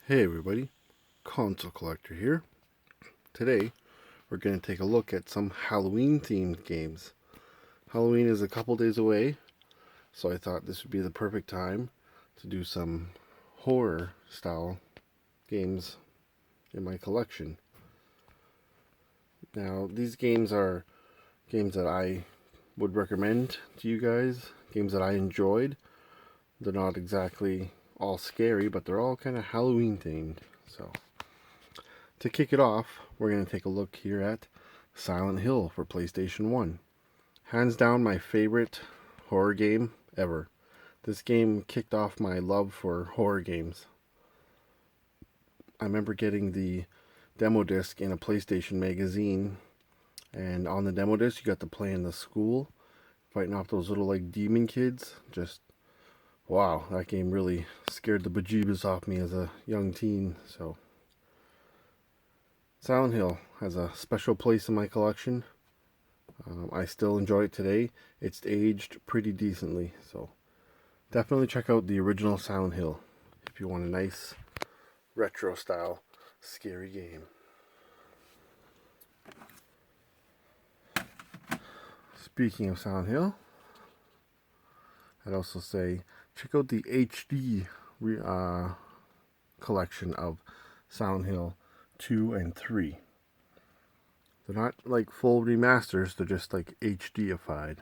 Hey everybody, Console Collector here. Today we're going to take a look at some Halloween themed games. Halloween is a couple days away, so I thought this would be the perfect time to do some horror style games in my collection. Now these games are games that I would recommend to you guys, games that I enjoyed. They're not exactly all scary, but they're all kind of Halloween themed. So, to kick it off, we're going to take a look here at Silent Hill for PlayStation 1. Hands down my favorite horror game ever. This game kicked off my love for horror games. I remember getting the demo disc in a PlayStation magazine, and on the demo disc you got to play in the school, fighting off those little like demon kids. Just wow, that game really scared the bejeebus off me as a young teen. So, Silent Hill has a special place in my collection. I still enjoy it today. It's aged pretty decently, so definitely check out the original Silent Hill if you want a nice retro style scary game. Speaking of Silent Hill, I'd also say check out the HD collection of Silent Hill 2 and 3. They're not like full remasters, they're just like HDified.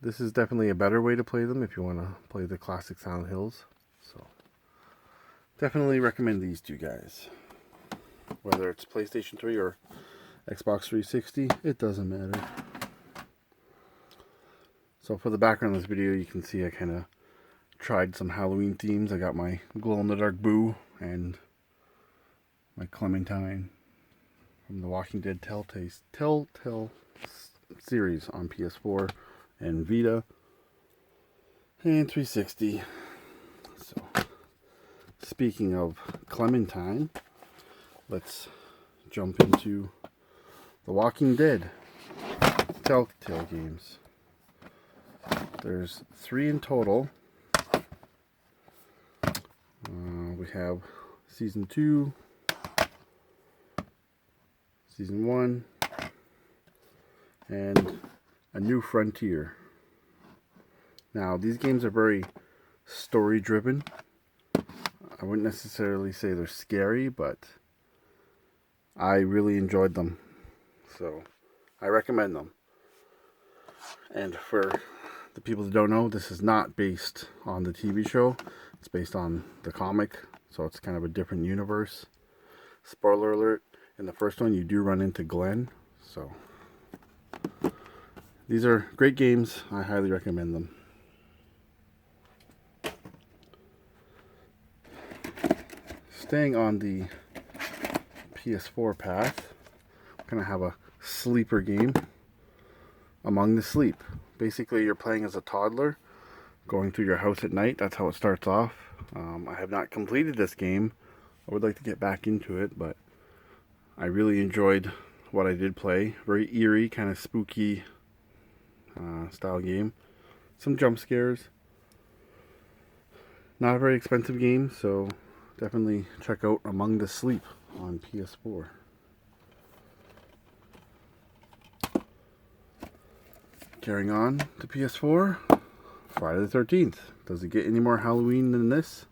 This is definitely a better way to play them if you want to play the classic Silent Hills. So, definitely recommend these two guys. Whether it's PlayStation 3 or Xbox 360, it doesn't matter. So for the background of this video, you can see I kind of tried some Halloween themes. I got my glow-in-the-dark Boo and my Clementine from the Walking Dead Telltale series on PS4 and Vita and 360. So, speaking of Clementine, let's jump into the Walking Dead Telltale games. There's 3 in total. We have Season 2, Season 1, and A New Frontier. Now, these games are very story-driven. I wouldn't necessarily say they're scary, but I really enjoyed them. So, I recommend them. And for the people that don't know, this is not based on the TV show. It's based on the comic, so it's kind of a different universe. Spoiler alert, in the first one you do run into Glenn, so these are great games. I highly recommend them. Staying on the PS4 path, I'm going to have a sleeper game, Among the Sleep. Basically, you're playing as a toddler, going through your house at night. That's how it starts off. I have not completed this game. I would like to get back into it, but I really enjoyed what I did play. Very eerie, kind of spooky style game. Some jump scares. Not a very expensive game, so definitely check out Among the Sleep on PS4. Carrying on to PS4, Friday the 13th. Does it get any more Halloween than this?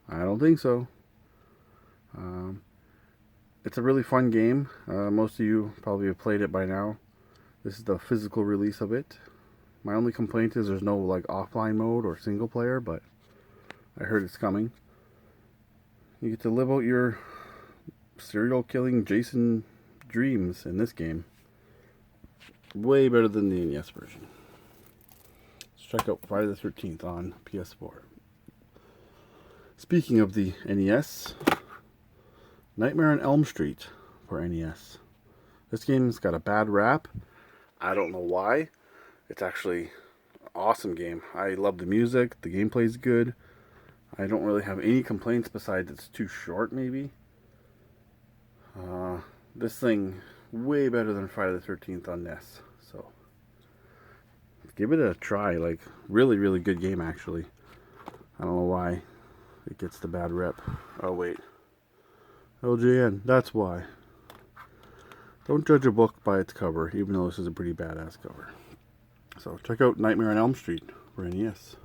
I don't think so. It's a really fun game. Most of you probably have played it by now. This is the physical release of it. My only complaint is there's no like offline mode or single player, but I heard it's coming. You get to live out your serial killing Jason dreams in this game. Way better than the NES version. Let's check out Friday the 13th on PS4. Speaking of the NES, Nightmare on Elm Street for NES. This game's got a bad rap. I don't know why. It's actually an awesome game. I love the music. The gameplay's good. I don't really have any complaints besides it's too short, maybe. This thing, way better than Friday the 13th on NES. So, give it a try. Like, really, really good game, actually. I don't know why it gets the bad rep. Oh wait, LJN, that's why. Don't judge a book by its cover, even though this is a pretty badass cover. So check out Nightmare on Elm Street for NES.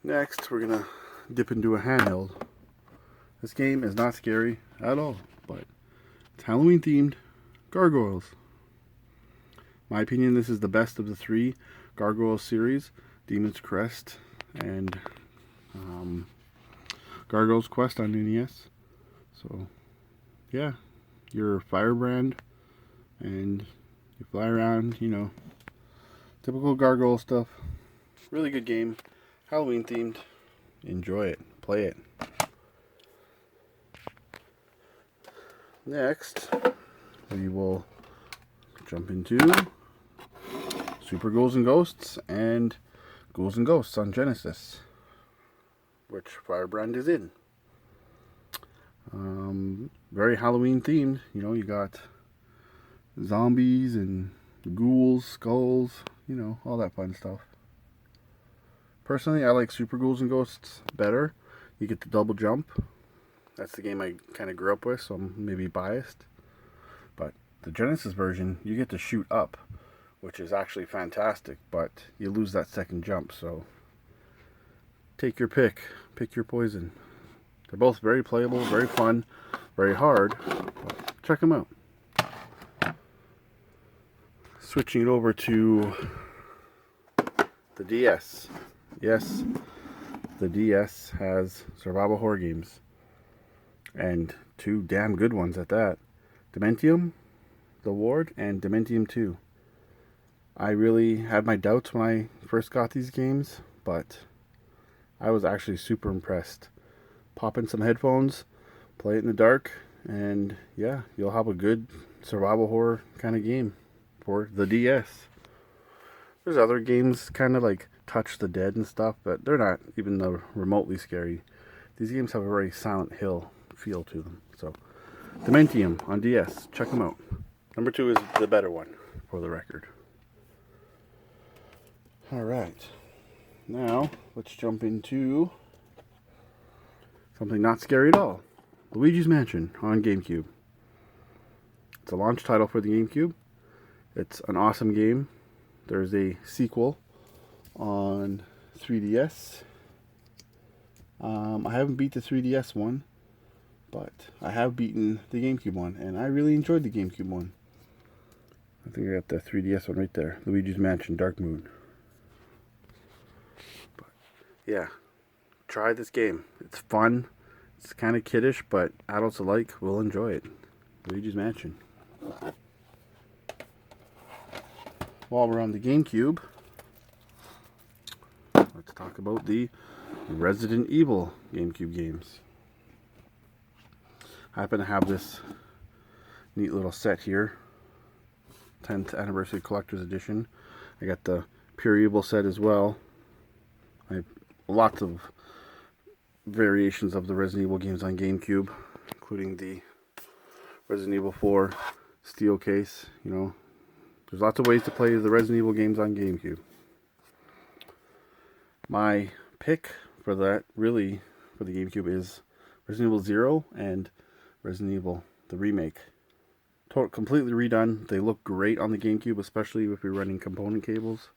Next, we're gonna dip into a handheld. This game is not scary at all, but it's Halloween themed. Gargoyles. My opinion, this is the best of the 3 Gargoyles series: Demon's Crest and Gargoyles Quest on NES. So yeah, you're a firebrand and you fly around, you know, typical gargoyle stuff. Really good game, Halloween themed. Enjoy it, play it. Next, we will jump into Super Ghouls and Ghosts and Ghouls and Ghosts on Genesis, which Firebrand is in. Very Halloween themed. You know, you got zombies and ghouls, skulls, you know, all that fun stuff. Personally, I like Super Ghouls and Ghosts better. You get the double jump. That's the game I kind of grew up with, so I'm maybe biased. But the Genesis version, you get to shoot up, which is actually fantastic, but you lose that second jump, so take your pick. Pick your poison. They're both very playable, very fun, very hard. But check them out. Switching it over to the DS. Yes, the DS has survival horror games. And 2 damn good ones at that. Dementium, The Ward, and Dementium 2. I really had my doubts when I first got these games, but I was actually super impressed. Pop in some headphones, play it in the dark, and yeah, you'll have a good survival horror kind of game for the DS. There's other games kind of like Touch the Dead and stuff, but they're not even remotely scary. These games have a very Silent Hill feel to them. So, Dementium on DS, check them out. Number 2 is the better one, for the record. Alright, now let's jump into something not scary at all. Luigis Mansion on GameCube. It's a launch title for the GameCube. It's an awesome game. There's a sequel on 3DS. I haven't beat the 3DS one, but I have beaten the GameCube one, and I really enjoyed the GameCube one. I think I got the 3DS one right there. Luigi's Mansion Dark Moon. But yeah, try this game. It's fun. It's kind of kiddish, but adults alike will enjoy it. Luigi's Mansion. While we're on the GameCube, let's talk about the Resident Evil GameCube games. I happen to have this neat little set here, 10th Anniversary Collector's Edition. I got the Pure Evil set as well. I have lots of variations of the Resident Evil games on GameCube, including the Resident Evil 4 steel case. You know, there's lots of ways to play the Resident Evil games on GameCube. My pick for that, really, for the GameCube is Resident Evil 0 and Resident Evil, the remake. Completely redone. They look great on the GameCube, especially if you're running component cables.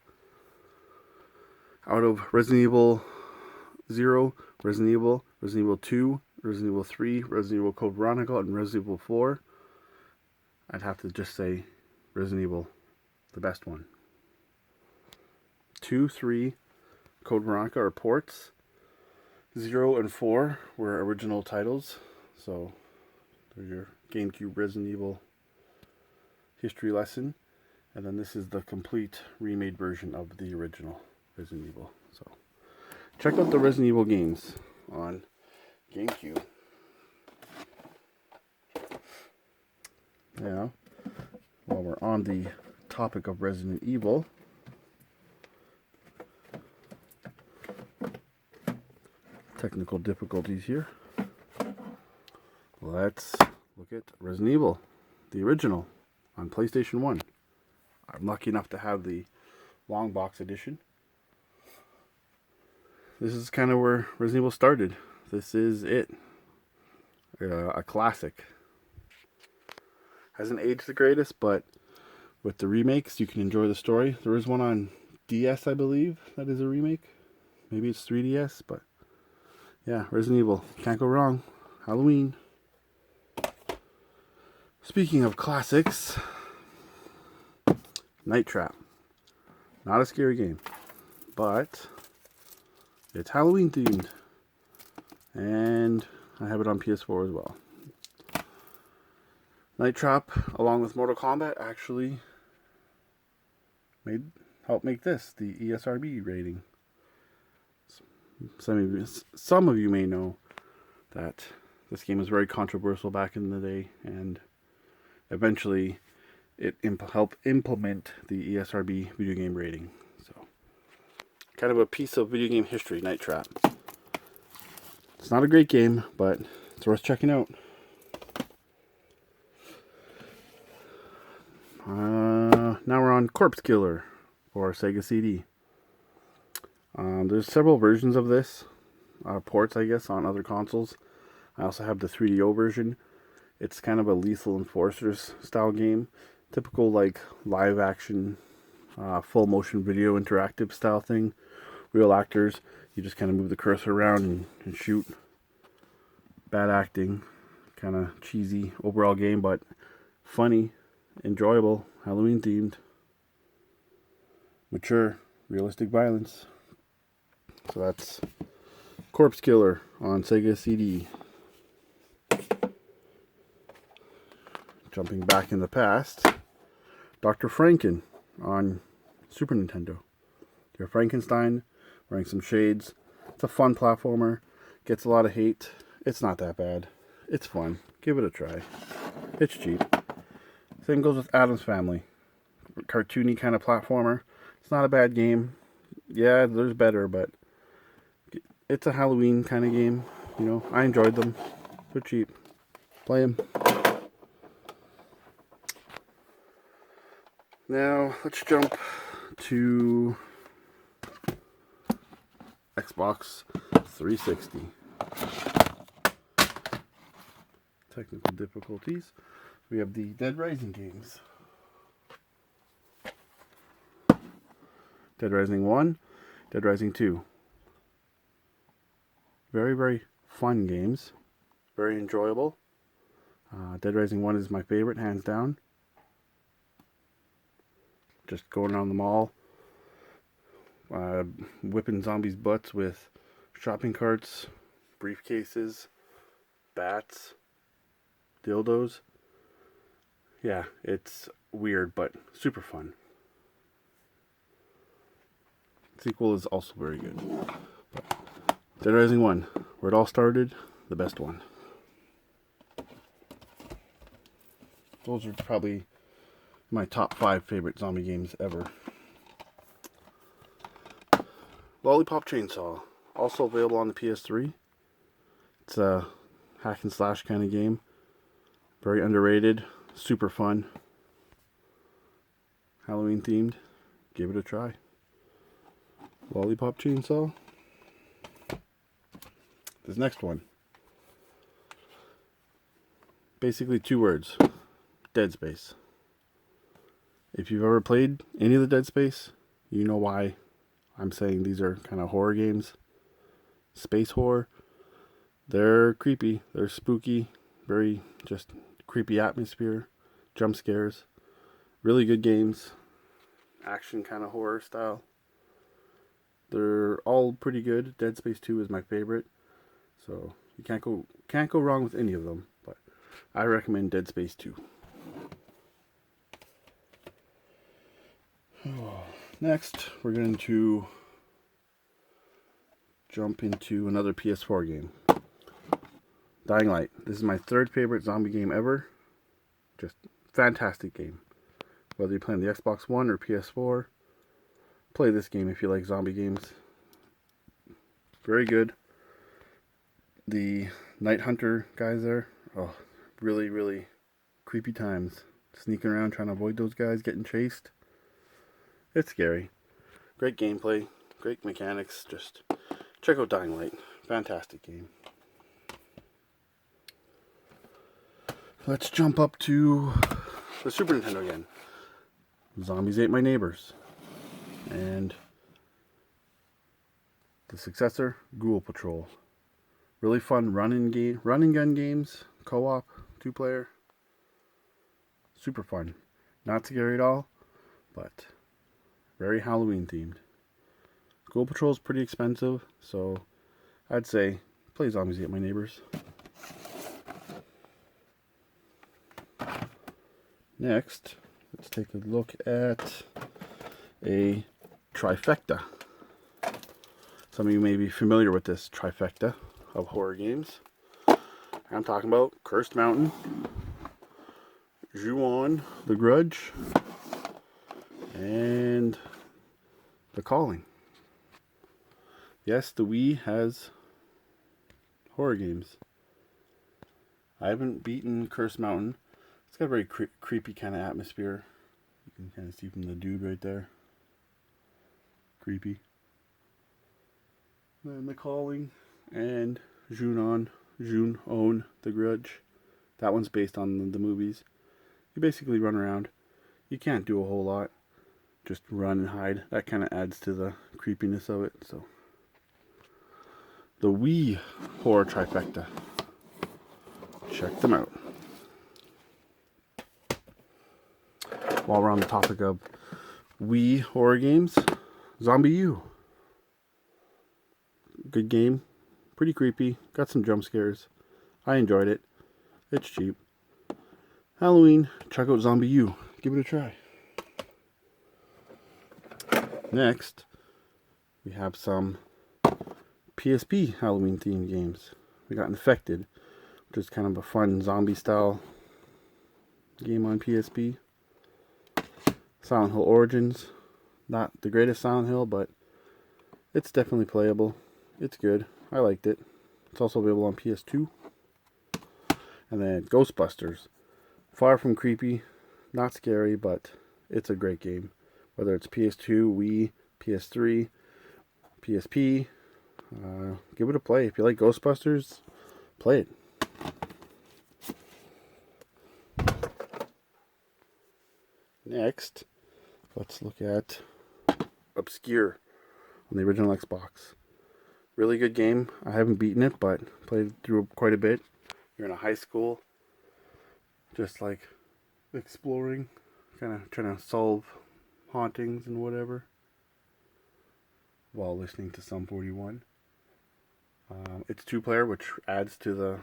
Out of Resident Evil 0, Resident Evil 2, Resident Evil 3, Resident Evil Code Veronica, and Resident Evil 4, I'd have to just say Resident Evil, the best one. 2, 3, Code Veronica are ports. 0 and 4 were original titles. So, there's your GameCube Resident Evil history lesson. And then this is the complete remade version of the original Resident Evil. So, check out the Resident Evil games on GameCube. Now, while we're on the topic of Resident Evil, technical difficulties here. Let's look at Resident Evil, the original, on PlayStation 1. I'm lucky enough to have the long box edition. this is kind of where Resident Evil started. This is it. A classic. Hasn't aged the greatest, but with the remakes, you can enjoy the story. There is one on DS, I believe, that is a remake. Maybe it's 3DS, but yeah, Resident Evil. Can't go wrong. Halloween. Speaking of classics, Night Trap. Not a scary game, but it's Halloween themed. And I have it on PS4 as well. Night Trap, along with Mortal Kombat, actually helped make this the ESRB rating. Some of you may know that this game was very controversial back in the day, and eventually it helped implement the ESRB video game rating. So, kind of a piece of video game history, Night Trap. It's not a great game, but it's worth checking out. Now we're on Corpse Killer for Sega CD. There's several versions of this, ports I guess, on other consoles. I also have the 3DO version. It's kind of a Lethal Enforcers style game. Typical like live action, full motion video interactive style thing. Real actors. You just kind of move the cursor around and shoot. Bad acting. Kind of cheesy overall game, but funny, enjoyable, Halloween themed. Mature, realistic violence. So that's Corpse Killer on Sega CD. Jumping back in the past, Dr. Franken on Super Nintendo. You're Frankenstein, wearing some shades. It's a fun platformer. Gets a lot of hate. It's not that bad. It's fun. Give it a try. It's cheap. Same goes with Addams Family. Cartoony kind of platformer. It's not a bad game. Yeah, there's better, but it's a Halloween kind of game. You know, I enjoyed them. They're cheap. Play them. Now, let's jump to Xbox 360. Technical difficulties. We have the Dead Rising games. Dead Rising 1, Dead Rising 2. Very, very fun games. Very enjoyable. Dead Rising 1 is my favorite, hands down. Just going around the mall, whipping zombies' butts with shopping carts, briefcases, bats, dildos. Yeah, it's weird, but super fun. Sequel is also very good. Dead Rising 1, where it all started, the best one. Those are probably my top 5 favorite zombie games ever. Lollipop Chainsaw, also available on the PS3. It's a hack and slash kind of game. Very underrated, super fun. Halloween themed. Give it a try. Lollipop Chainsaw. This next one. Basically 2 words. Dead Space. If you've ever played any of the Dead Space, you know why I'm saying these are kind of horror games. Space horror. They're creepy. They're spooky. Very just creepy atmosphere. Jump scares. Really good games. Action kind of horror style. They're all pretty good. Dead Space 2 is my favorite. So you can't go wrong with any of them. But I recommend Dead Space 2. Next, we're going to jump into another PS4 game. Dying Light. This is my 3rd favorite zombie game ever. Just fantastic game. Whether you're playing the Xbox One or PS4, play this game if you like zombie games. Very good. The Night Hunter guys there, oh, really, really creepy times. Sneaking around trying to avoid those guys getting chased. It's scary. Great gameplay, great mechanics, just check out Dying Light. Fantastic game. Let's jump up to the Super Nintendo again. Zombies Ate My Neighbors. And the successor, Ghoul Patrol. Really fun run and gun games. Co-op, 2-player. Super fun. Not scary at all, but very Halloween themed. Ghoul Patrol is pretty expensive, so I'd say play Zombies Ate My Neighbors. Next, let's take a look at a Trifecta. Some of you may be familiar with this Trifecta of horror games. I'm talking about Cursed Mountain, Ju-On, The Grudge, and The Calling. Yes, the Wii has horror games. I haven't beaten Cursed Mountain. It's got a very creepy kind of atmosphere. You can kind of see from the dude right there. Creepy. Then The Calling and Ju-On, The Grudge. That one's based on the movies. You basically run around. You can't do a whole lot. Just run and hide. That kind of adds to the creepiness of it. So, the Wii Horror Trifecta. Check them out. While we're on the topic of Wii horror games, Zombie U. Good game. Pretty creepy. Got some jump scares. I enjoyed it. It's cheap. Halloween, check out Zombie U. Give it a try. Next, we have some PSP Halloween themed games. We got Infected, which is kind of a fun zombie style game on PSP. Silent Hill Origins. Not the greatest Silent Hill, but it's definitely playable. It's good. I liked it. It's also available on PS2. And then Ghostbusters. Far from creepy. Not scary, but it's a great game. Whether it's PS2, Wii, PS3, PSP. Give it a play. If you like Ghostbusters, play it. Next, let's look at Obscure on the original Xbox. Really good game. I haven't beaten it, but played through quite a bit. You're in a high school, just like exploring, kind of trying to solve hauntings and whatever, while listening to Sum 41. It's 2-player, which adds to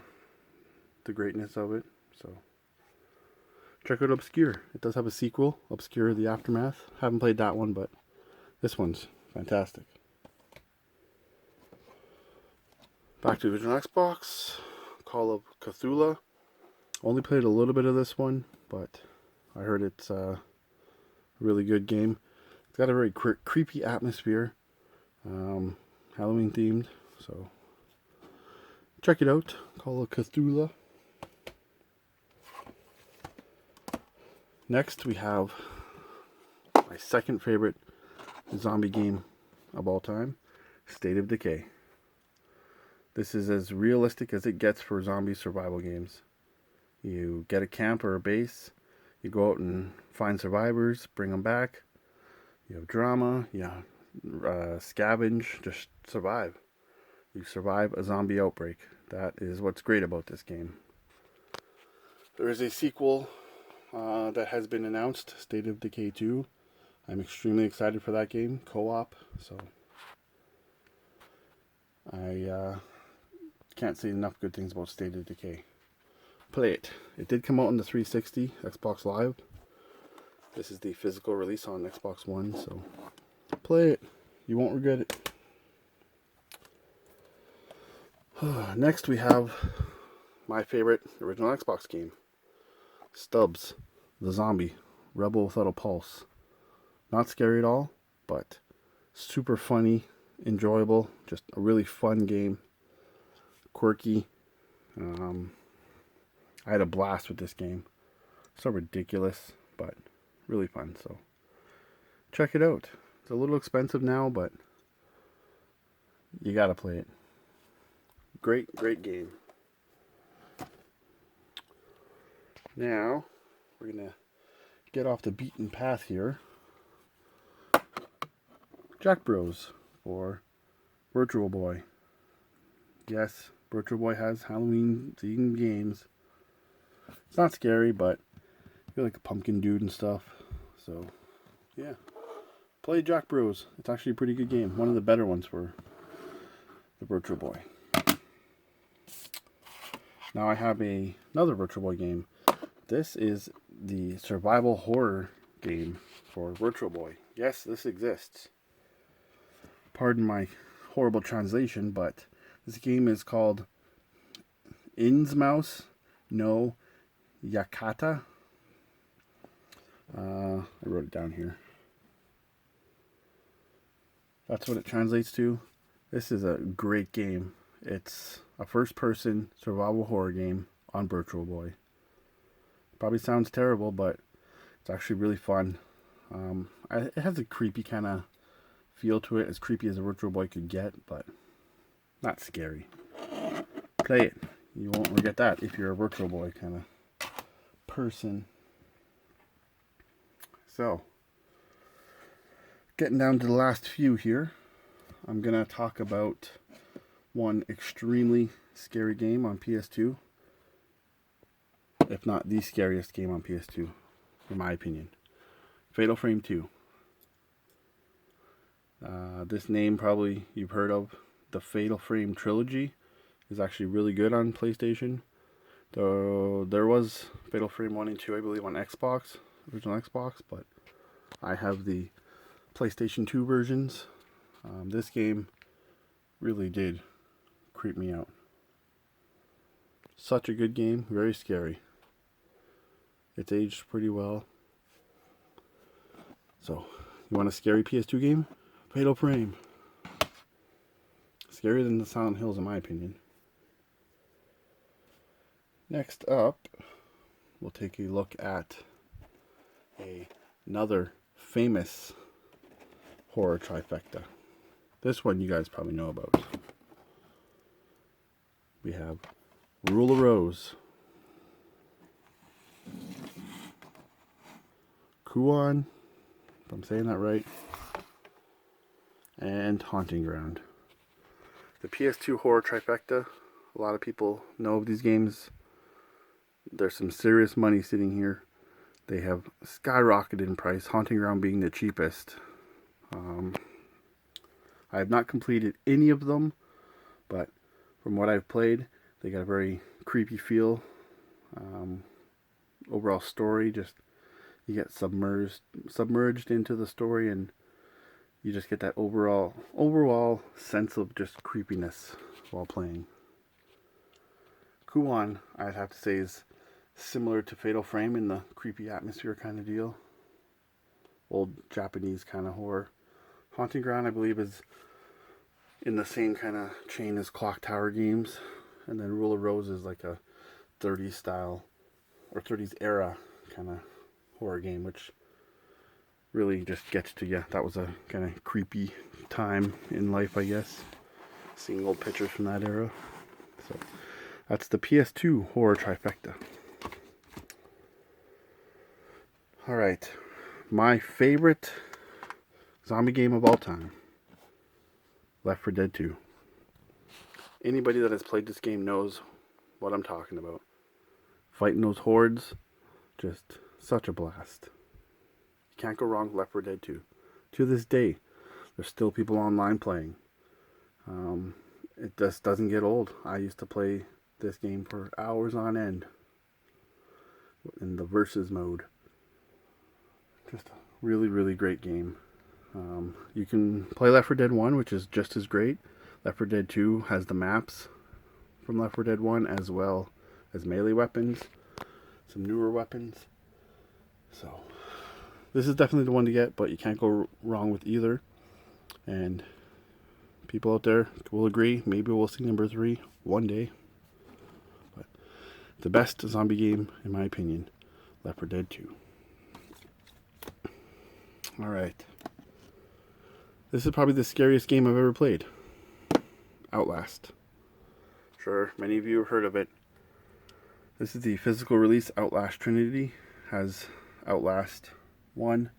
the greatness of it. So check out Obscure. It does have a sequel, Obscure: The Aftermath. Haven't played that one, but this one's fantastic. Back to the original Xbox. Call of Cthulhu. Only played a little bit of this one, but I heard it's a really good game. It's got a very creepy atmosphere. Halloween themed, so check it out. Call of Cthulhu. Next we have my second favorite zombie game of all time, State of Decay. This is as realistic as it gets for zombie survival games. You get a camp or a base, you go out and find survivors, bring them back. You have drama, scavenge, just survive. You survive a zombie outbreak. That is what's great about this game. There is a sequel that has been announced, State of Decay 2. I'm extremely excited for that game, co-op, so I can't say enough good things about State of Decay. Play it. It did come out on the 360, Xbox Live. This is the physical release on Xbox One, so play it. You won't regret it. Next we have my favorite original Xbox game, Stubbs, the zombie, rebel without a pulse. Not scary at all, but super funny, enjoyable, just a really fun game. Quirky. I had a blast with this game. So ridiculous, but really fun. So check it out. It's a little expensive now, but You gotta play it. Great, great game. Now, we're gonna get off the beaten path here. Jack Bros for Virtual Boy. Yes, Virtual Boy has Halloween-themed games. It's not scary, but you're like a pumpkin dude and stuff. So, yeah. Play Jack Bros. It's actually a pretty good game. One of the better ones for the Virtual Boy. Now I have another Virtual Boy game. This is the survival horror game for Virtual Boy. Yes, this exists. Pardon my horrible translation, but this game is called Innsmouth no Yakata. I wrote it down here. That's what it translates to. This is a great game. It's a first-person survival horror game on Virtual Boy. Probably sounds terrible, but it's actually really fun. It has a creepy kind of feel to it, as creepy as a Virtual Boy could get, but not scary. Play it. You won't regret that if you're a Virtual Boy kind of person. So, getting down to the last few here, I'm going to talk about one extremely scary game on PS2. If not the scariest game on PS2, in my opinion. Fatal Frame 2. This name probably you've heard of. The Fatal Frame trilogy is actually really good on PlayStation. Though there was Fatal Frame 1 and 2, I believe, on Xbox, original Xbox, but I have the PlayStation 2 versions. This game really did creep me out. Such a good game, very scary. It's aged pretty well. So, you want a scary PS2 game? Fatal Frame. Scarier than the Silent Hills, in my opinion. Next up, we'll take a look at another famous horror trifecta. This one you guys probably know about. We have Rule of Rose, Kuon, if I'm saying that right, and Haunting Ground. The PS2 horror trifecta. A lot of people know of these games. There's some serious money sitting here. They have skyrocketed in price, Haunting Ground being the cheapest. I have not completed any of them, but from what I've played, they got a very creepy feel. Overall story, just you get submerged into the story, and you just get that overall sense of just creepiness while playing. Kuon, I'd have to say, is similar to Fatal Frame in the creepy atmosphere kind of deal. Old Japanese kind of horror. Haunting Ground, I believe, is in the same kind of chain as Clock Tower games. And then Rule of Rose is like a 30s style, or 30s era kind of horror game, which really just gets to you. That was a kind of creepy time in life, I guess. Seeing old pictures from that era. So, that's the PS2 horror trifecta. Alright, my favorite zombie game of all time, Left 4 Dead 2. Anybody that has played this game knows what I'm talking about. Fighting those hordes, just such a blast. You can't go wrong with Left 4 Dead 2. To this day, there's still people online playing. It just doesn't get old. I used to play this game for hours on end in the versus mode. Just a really, really great game. You can play Left 4 Dead 1, which is just as great. Left 4 Dead 2 has the maps from Left 4 Dead 1, as well as melee weapons, some newer weapons. So, this is definitely the one to get, but you can't go wrong with either. And people out there will agree, maybe we'll see number 3 one day. But the best zombie game, in my opinion, Left 4 Dead 2. Alright. This is probably the scariest game I've ever played. Outlast. Sure, many of you have heard of it. This is the physical release Outlast Trinity. Has Outlast 1,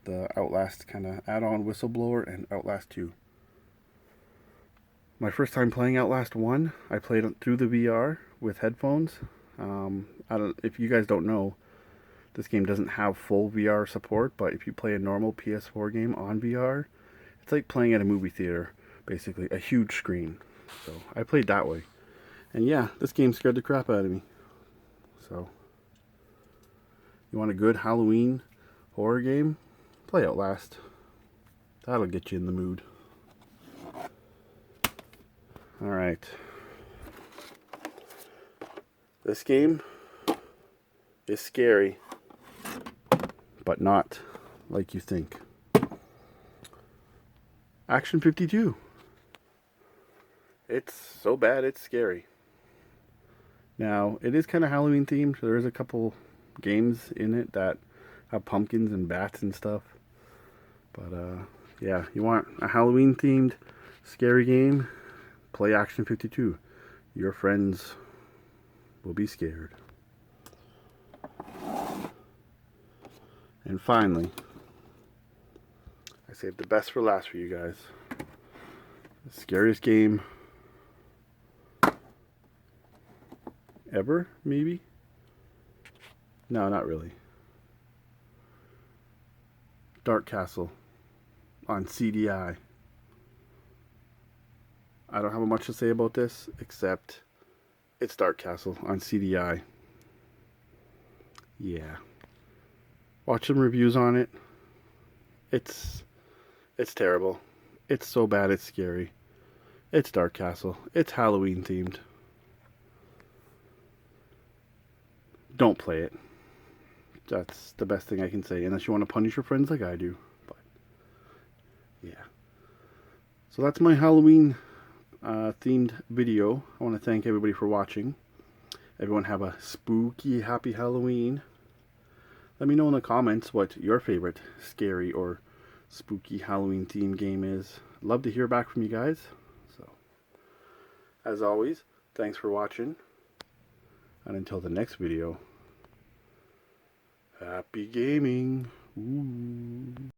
the Outlast kind of add-on Whistleblower, and Outlast 2. My first time playing Outlast 1, I played it through the VR with headphones. If you guys don't know, this game doesn't have full VR support, but if you play a normal PS4 game on VR, it's like playing at a movie theater, basically, a huge screen. So I played that way. And yeah, this game scared the crap out of me. So, you want a good Halloween horror game? Play Outlast. That'll get you in the mood. Alright. This game is scary, but not like you think. Action 52. It's so bad it's scary. Now, it is kind of Halloween themed. There is a couple games in it that have pumpkins and bats and stuff. But, yeah, you want a Halloween themed scary game? Play Action 52. Your friends will be scared. And finally, I saved the best for last for you guys. The scariest game ever, maybe? No, not really. Dark Castle on CDI. I don't have much to say about this, except it's Dark Castle on CDI. Yeah. Watch some reviews on it. It's terrible. It's so bad it's scary. It's Dark Castle. It's Halloween themed. Don't play it. That's the best thing I can say, unless you want to punish your friends like I do. But yeah. So that's my Halloween themed video. I want to thank everybody for watching. Everyone have a spooky, happy Halloween. Let me know in the comments what your favorite scary or spooky Halloween themed game is. Love to hear back from you guys. So, as always, thanks for watching. And until the next video, happy gaming. Ooh.